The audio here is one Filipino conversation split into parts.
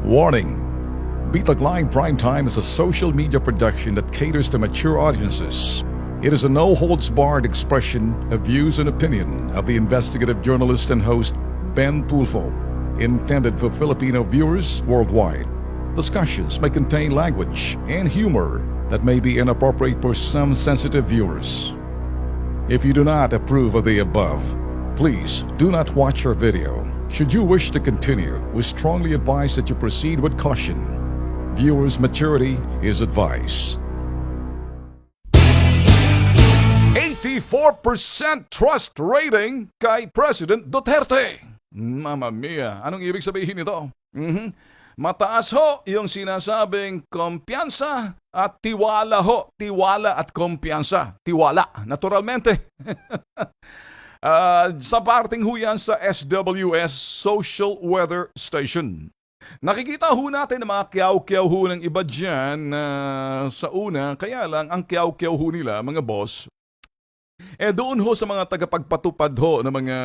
Warning! Bitagline Primetime is a social media production that caters to mature audiences. It is a no-holds-barred expression of views and opinion of the investigative journalist and host Ben Tulfo, intended for Filipino viewers worldwide. Discussions may contain language and humor that may be inappropriate for some sensitive viewers. If you do not approve of the above, please do not watch our video. Should you wish to continue, we strongly advise that you proceed with caution. Viewers' maturity is advised. 84% trust rating kay President Duterte. Mamma mia, anong ibig sabihin nito? Mataas ho yung sinasabing kumpiyansa at tiwala ho. Tiwala at kumpiyansa. Tiwala, naturalmente. Sa parting huyan sa SWS Social Weather Station. Nakikita ho natin ang mga kiyaw-kiyaw ho ng iba dyan sa una, kaya lang ang kiyaw-kiyaw ho nila, mga boss, doon ho sa mga tagapagpatupad ho ng mga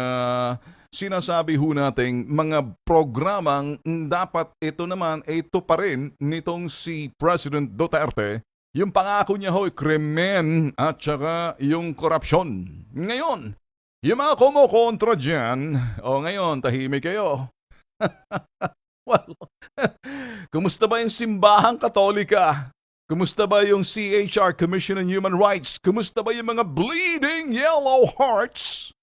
sinasabi ho nating mga programang dapat ito naman ito pa rin nitong si President Duterte. Yung pangako niya ho, krimen at saka yung korupsyon. Ngayon, yung mga kumukontra dyan, ngayon, tahimik kayo. Well, kumusta ba yung simbahang katolika? Kumusta ba yung CHR, Commission on Human Rights? Kumusta ba yung mga bleeding yellow hearts?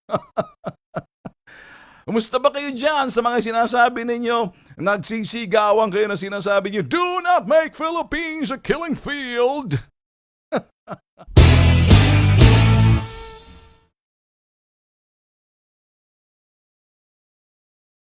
Kumusta ba kayo dyan sa mga sinasabi ninyo? Nagsisigawan kayo na sinasabi niyo, do not make Philippines a killing field.